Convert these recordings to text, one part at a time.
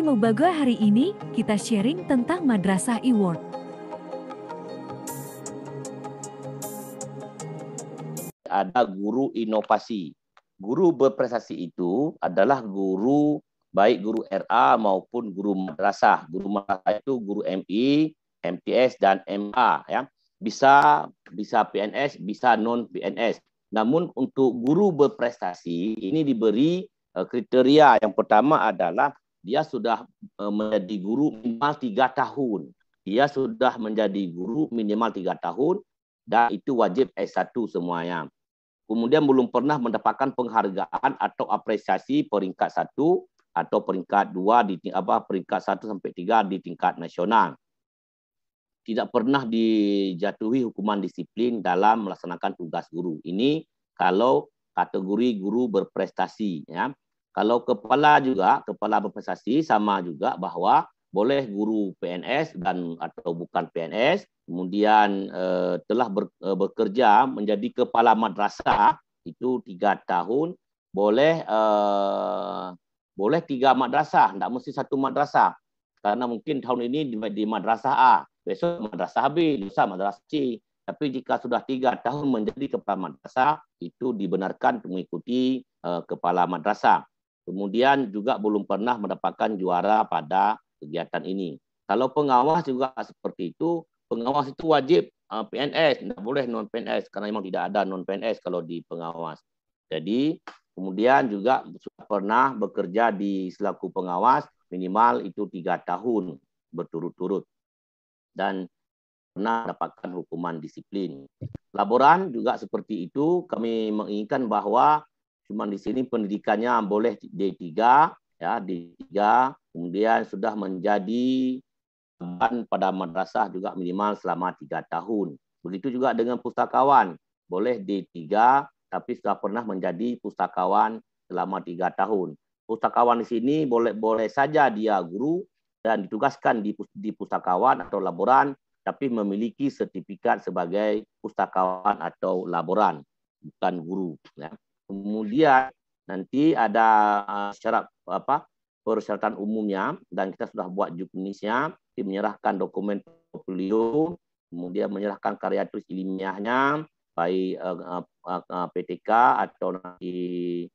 Sesi Mubaga hari ini kita sharing tentang Madrasah Award. Ada guru inovasi. Guru berprestasi itu adalah guru, baik guru RA maupun guru madrasah. Guru madrasah itu guru MI, MTS, dan MA. Ya. Bisa PNS, bisa non-PNS. Namun untuk guru berprestasi ini diberi kriteria. Yang pertama adalah dia sudah menjadi guru minimal 3 tahun. Dia sudah menjadi guru minimal 3 tahun dan itu wajib S1 semuanya. Kemudian belum pernah mendapatkan penghargaan atau apresiasi peringkat 1 atau peringkat 2 di peringkat 1 sampai 3 di tingkat nasional. Tidak pernah dijatuhi hukuman disiplin dalam melaksanakan tugas guru. Ini kalau kategori guru berprestasi, ya. Kalau kepala berprestasi sama juga bahwa boleh guru PNS dan atau bukan PNS, kemudian telah bekerja menjadi kepala madrasah itu 3 tahun, boleh 3 madrasah, tidak mesti 1 madrasah. Karena mungkin tahun ini di madrasah A, besok madrasah B, lusa madrasah C. Tapi jika sudah 3 tahun menjadi kepala madrasah, itu dibenarkan mengikuti kepala madrasah. Kemudian juga belum pernah mendapatkan juara pada kegiatan ini. Kalau pengawas juga seperti itu, pengawas itu wajib PNS, tidak boleh non-PNS, karena memang tidak ada non-PNS kalau di pengawas. Jadi, kemudian juga sudah pernah bekerja di selaku pengawas, minimal itu 3 tahun berturut-turut. Dan pernah mendapatkan hukuman disiplin. Laboran juga seperti itu, kami menginginkan bahwa cuma di sini pendidikannya boleh D3, ya D3, kemudian sudah menjadi beban pada madrasah juga minimal selama 3 tahun. Begitu juga dengan pustakawan, boleh D3, tapi sudah pernah menjadi pustakawan selama 3 tahun. Pustakawan di sini boleh saja dia guru dan ditugaskan di pustakawan atau laboran, tapi memiliki sertifikat sebagai pustakawan atau laboran, bukan guru. Ya. Kemudian nanti ada syarat persyaratan umumnya dan kita sudah buat juknisnya, menyerahkan dokumen portfolio, kemudian menyerahkan karya tulis ilmiahnya, baik PTK atau nanti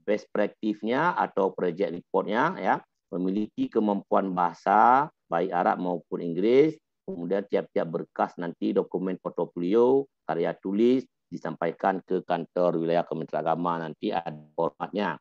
best practice-nya atau project report-nya, ya, memiliki kemampuan bahasa baik Arab maupun Inggris, kemudian tiap-tiap berkas nanti dokumen portfolio, karya tulis disampaikan ke kantor wilayah Kementerian Agama, nanti ada formatnya.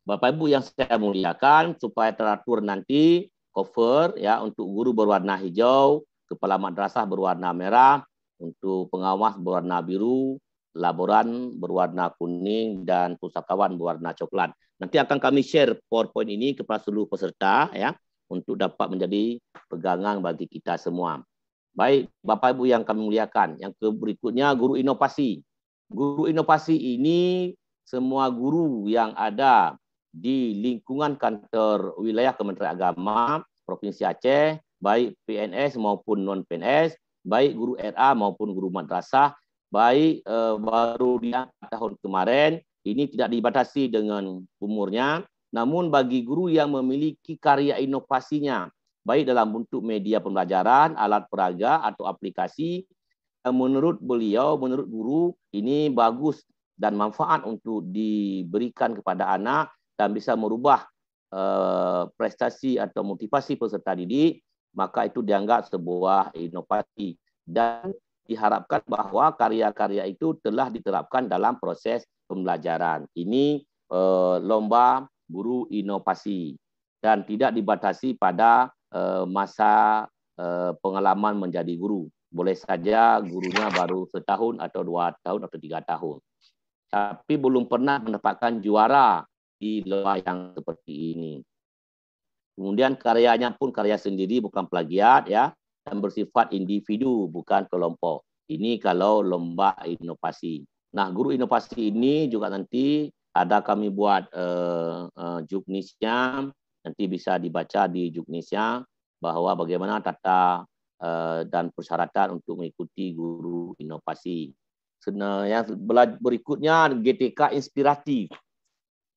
Bapak Ibu yang saya muliakan, supaya teratur nanti cover ya untuk guru berwarna hijau, kepala madrasah berwarna merah, untuk pengawas berwarna biru, laboran berwarna kuning, dan pustakawan berwarna coklat. Nanti akan kami share PowerPoint ini kepada seluruh peserta ya untuk dapat menjadi pegangan bagi kita semua. Baik, Bapak Ibu yang kami muliakan, yang berikutnya guru inovasi. Guru inovasi ini semua guru yang ada di lingkungan kantor wilayah Kementerian Agama Provinsi Aceh, baik PNS maupun non-PNS, baik guru RA maupun guru madrasah, baik baru di tahun kemarin, ini tidak dibatasi dengan umurnya, namun bagi guru yang memiliki karya inovasinya, baik dalam bentuk media pembelajaran, alat peraga, atau aplikasi, menurut beliau, menurut guru, ini bagus dan manfaat untuk diberikan kepada anak dan bisa merubah prestasi atau motivasi peserta didik, maka itu dianggap sebuah inovasi. Dan diharapkan bahwa karya-karya itu telah diterapkan dalam proses pembelajaran. Ini lomba guru inovasi dan tidak dibatasi pada masa pengalaman menjadi guru. Boleh saja gurunya baru setahun atau 2 tahun atau 3 tahun. Tapi belum pernah mendapatkan juara di lomba yang seperti ini. Kemudian karyanya pun karya sendiri, bukan plagiat ya, dan bersifat individu bukan kelompok. Ini kalau lomba inovasi. Nah, guru inovasi ini juga nanti ada kami buat juknisnya, nanti bisa dibaca di juknisnya bahwa bagaimana tata dan persyaratan untuk mengikuti guru inovasi. Yang berikutnya GTK inspiratif.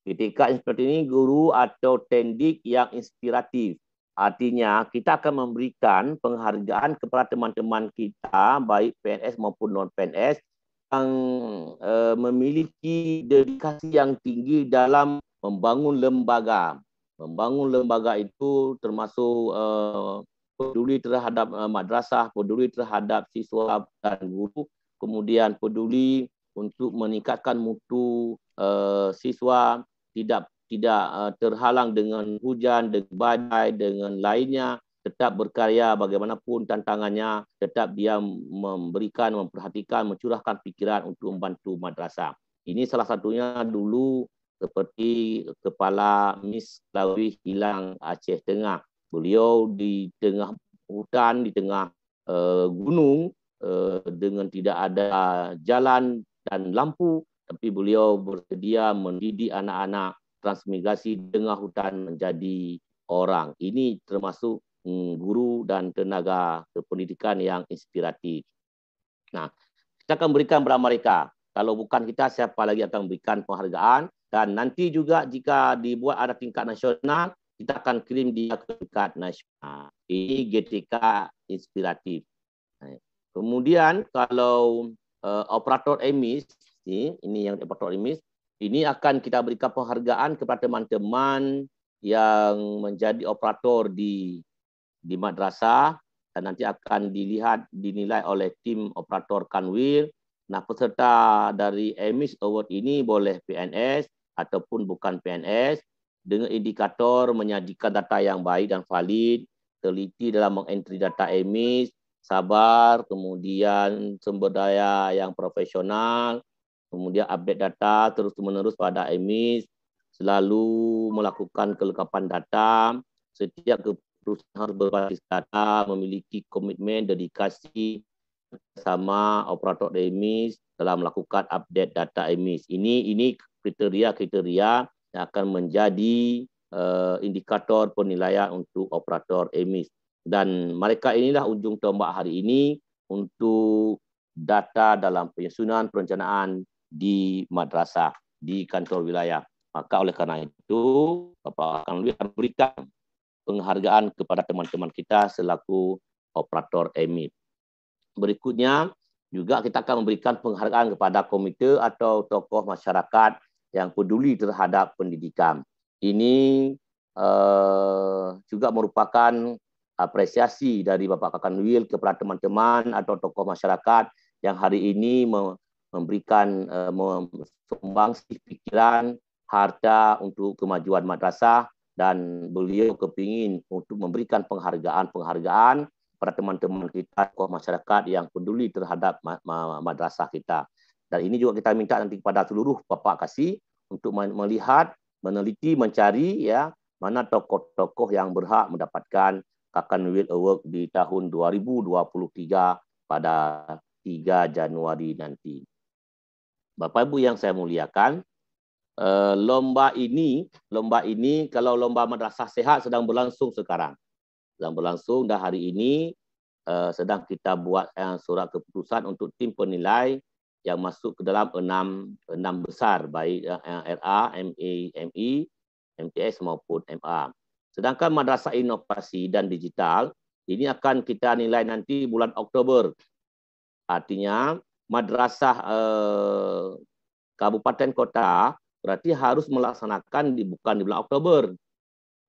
GTK seperti ini guru atau tendik yang inspiratif. Artinya kita akan memberikan penghargaan kepada teman-teman kita baik PNS maupun non-PNS yang memiliki dedikasi yang tinggi dalam membangun lembaga. Membangun lembaga itu termasuk peduli terhadap madrasah, peduli terhadap siswa dan guru, kemudian peduli untuk meningkatkan mutu siswa, tidak terhalang dengan hujan, dengan badai, dengan lainnya, tetap berkarya bagaimanapun tantangannya, tetap dia memberikan, memperhatikan, mencurahkan pikiran untuk membantu madrasah. Ini salah satunya dulu seperti Kepala Mis Lawih Hilang Aceh Tengah. Beliau di tengah hutan, di tengah gunung, dengan tidak ada jalan dan lampu, tapi beliau bersedia mendidik anak-anak transmigrasi di tengah hutan menjadi orang. Ini termasuk guru dan tenaga kependidikan yang inspiratif. Nah, kita akan berikan kepada mereka. Kalau bukan kita, siapa lagi akan memberikan penghargaan? Dan nanti juga jika dibuat ada tingkat nasional, kita akan kirim dia ke tingkat nasional. Ini GTK inspiratif. Kemudian kalau operator emis, ini yang operator emis, ini akan kita berikan penghargaan kepada teman-teman yang menjadi operator di madrasah dan nanti akan dinilai oleh tim operator Kanwil. Nah, peserta dari emis award ini boleh PNS ataupun bukan PNS dengan indikator menyajikan data yang baik dan valid, teliti dalam mengentri data emis, sabar, kemudian sumber daya yang profesional, kemudian update data terus-menerus pada emis, selalu melakukan kelengkapan data, setiap keputusan harus berbasis data, memiliki komitmen, dedikasi sama operator emis dalam melakukan update data emis. Ini kriteria-kriteria yang akan menjadi indikator penilaian untuk operator emis. Dan mereka inilah ujung tombak hari ini untuk data dalam penyusunan perencanaan di madrasah, di kantor wilayah. Maka oleh karena itu, Bapak akan berikan penghargaan kepada teman-teman kita selaku operator emis. Berikutnya, juga kita akan memberikan penghargaan kepada komite atau tokoh masyarakat yang peduli terhadap pendidikan. Ini juga merupakan apresiasi dari Bapak Kanwil kepada teman-teman atau tokoh masyarakat yang hari ini memberikan sumbangsi pikiran, harta untuk kemajuan madrasah, dan beliau kepingin untuk memberikan penghargaan pada teman-teman kita, tokoh masyarakat yang peduli terhadap madrasah kita. Dan ini juga kita minta nanti kepada seluruh Bapak Kasih untuk melihat, meneliti, mencari ya mana tokoh-tokoh yang berhak mendapatkan Kanwil Award di tahun 2023 pada 3 Januari nanti. Bapak Ibu yang saya muliakan, lomba ini kalau lomba madrasah sehat sedang berlangsung sekarang. Sedang berlangsung dan hari ini sedang kita buat surat keputusan untuk tim penilai yang masuk ke dalam enam besar, baik RA, MA, MI, MTS maupun MA. Sedangkan madrasah inovasi dan digital ini akan kita nilai nanti bulan Oktober. Artinya madrasah kabupaten kota berarti harus melaksanakan bukan di bulan Oktober.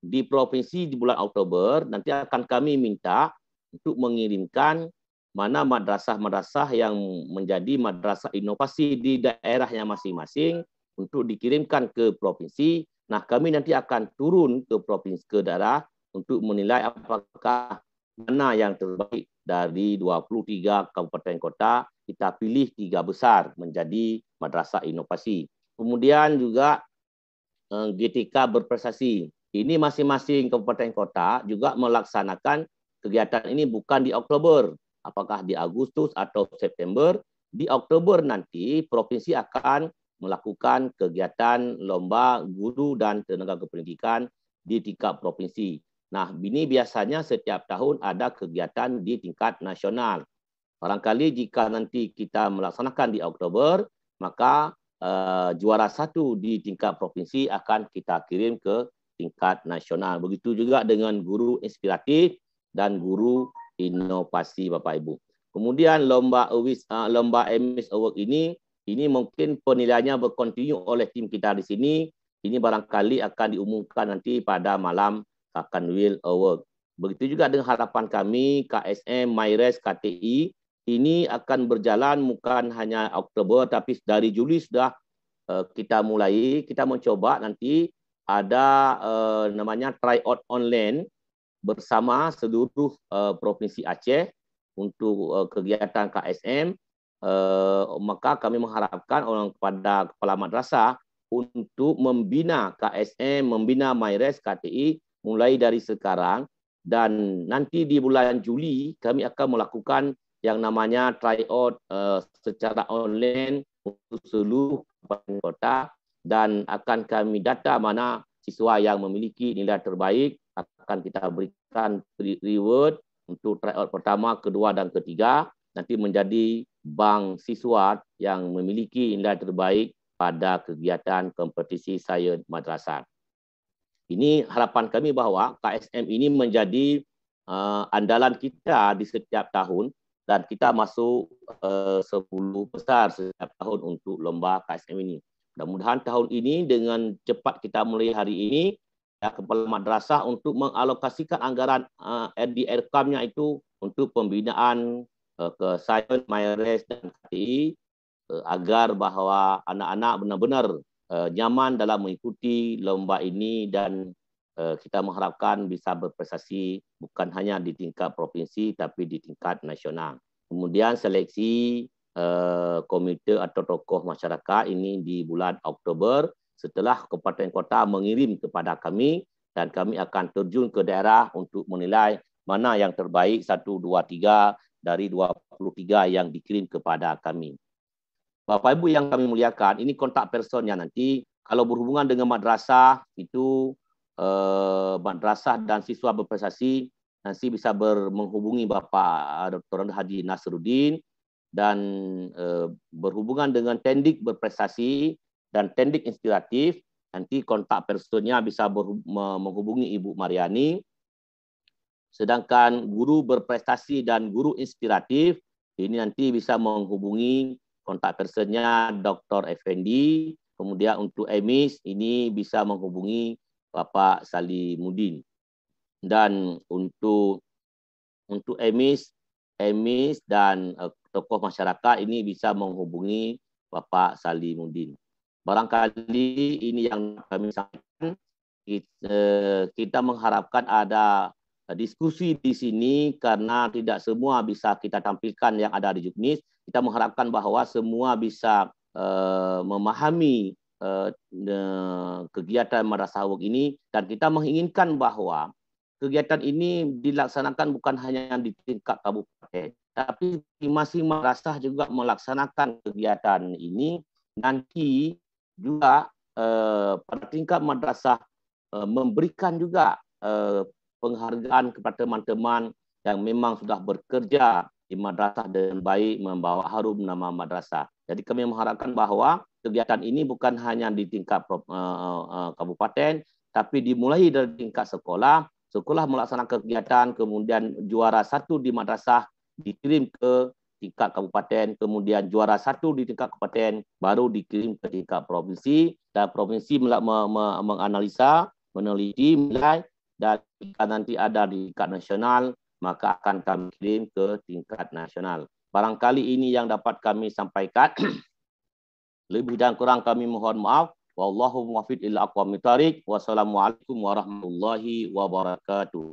Di provinsi di bulan Oktober nanti akan kami minta untuk mengirimkan mana madrasah-madrasah yang menjadi madrasah inovasi di daerahnya masing-masing untuk dikirimkan ke provinsi. Nah, kami nanti akan turun ke provinsi, ke daerah untuk menilai apakah mana yang terbaik dari 23 kabupaten kota, kita pilih 3 besar menjadi madrasah inovasi. Kemudian juga GTK berprestasi. Ini masing-masing kabupaten kota juga melaksanakan kegiatan ini bukan di Oktober, apakah di Agustus atau September. Di Oktober nanti provinsi akan melakukan kegiatan lomba guru dan tenaga kependidikan di tingkat provinsi. Nah, ini biasanya setiap tahun ada kegiatan di tingkat nasional. Barangkali jika nanti kita melaksanakan di Oktober, maka juara 1 di tingkat provinsi akan kita kirim ke tingkat nasional. Begitu juga dengan guru inspiratif dan guru inovasi Bapak Ibu. Kemudian lomba AMIS Award ini mungkin penilaiannya berkontinu oleh tim kita di sini. Ini barangkali akan diumumkan nanti pada malam Kakanwil Award. Begitu juga dengan harapan kami KSM, MyRes, KTI ini akan berjalan bukan hanya Oktober tapi dari Juli sudah kita mulai. Kita mencoba nanti ada namanya tryout online bersama seluruh provinsi Aceh untuk kegiatan KSM. Maka kami mengharapkan kepada kepala madrasah untuk membina KSM, membina MyRes, KTI mulai dari sekarang, dan nanti di bulan Juli kami akan melakukan yang namanya tryout secara online untuk seluruh kota, dan akan kami data mana siswa yang memiliki nilai terbaik akan kita berikan reward untuk tryout pertama, kedua, dan ketiga, nanti menjadi bank siswa yang memiliki nilai terbaik pada kegiatan kompetisi sains madrasah. Ini harapan kami bahwa KSM ini menjadi andalan kita di setiap tahun, dan kita masuk 10 besar setiap tahun untuk lomba KSM ini. Mudah-mudahan tahun ini dengan cepat kita mulai hari ini, ya, kepala madrasah untuk mengalokasikan anggaran RDRKAM-nya itu untuk pembinaan ke sains, MyRes, dan KTI, agar bahwa anak-anak benar-benar nyaman dalam mengikuti lomba ini, dan kita mengharapkan bisa berprestasi bukan hanya di tingkat provinsi tapi di tingkat nasional. Kemudian seleksi komite atau tokoh masyarakat ini di bulan Oktober setelah kabupaten kota mengirim kepada kami, dan kami akan terjun ke daerah untuk menilai mana yang terbaik 1, 2, 3 dari 23 yang dikirim kepada kami. Bapak Ibu yang kami muliakan, ini kontak personnya nanti kalau berhubungan dengan madrasah itu madrasah dan siswa berprestasi nanti bisa menghubungi Bapak Dr. Haji Nasruddin, dan berhubungan dengan tendik berprestasi dan tendik inspiratif nanti kontak personnya bisa menghubungi Ibu Mariani. Sedangkan guru berprestasi dan guru inspiratif ini nanti bisa menghubungi kontak personnya Dr. Effendi. Kemudian untuk EMIS ini bisa menghubungi Bapak Salimuddin. Dan untuk EMIS dan tokoh masyarakat ini bisa menghubungi Bapak Salimuddin. Barangkali ini yang kami sampaikan. Kita mengharapkan ada diskusi di sini karena tidak semua bisa kita tampilkan yang ada di Juknis. Kita mengharapkan bahwa semua bisa memahami kegiatan Madrasah Award ini, dan kita menginginkan bahwa kegiatan ini dilaksanakan bukan hanya di tingkat kabupaten, tapi masing-masing madrasah juga melaksanakan kegiatan ini. Nanti juga pada tingkat madrasah memberikan juga penghargaan kepada teman-teman yang memang sudah bekerja di madrasah dengan baik, membawa harum nama madrasah. Jadi kami mengharapkan bahwa kegiatan ini bukan hanya di tingkat kabupaten, tapi dimulai dari tingkat sekolah. Sekolah melaksanakan kegiatan, kemudian juara 1 di madrasah dikirim ke tingkat kabupaten, kemudian juara 1 di tingkat kabupaten baru dikirim ke tingkat provinsi, dan provinsi menganalisa, meneliti, menilai, dan jika nanti ada di tingkat nasional, maka akan kami kirim ke tingkat nasional. Barangkali ini yang dapat kami sampaikan. Lebih dan kurang kami mohon maaf. Wallahu muwaffiq ila aqwamit thariq. Wassalamualaikum warahmatullahi wabarakatuh.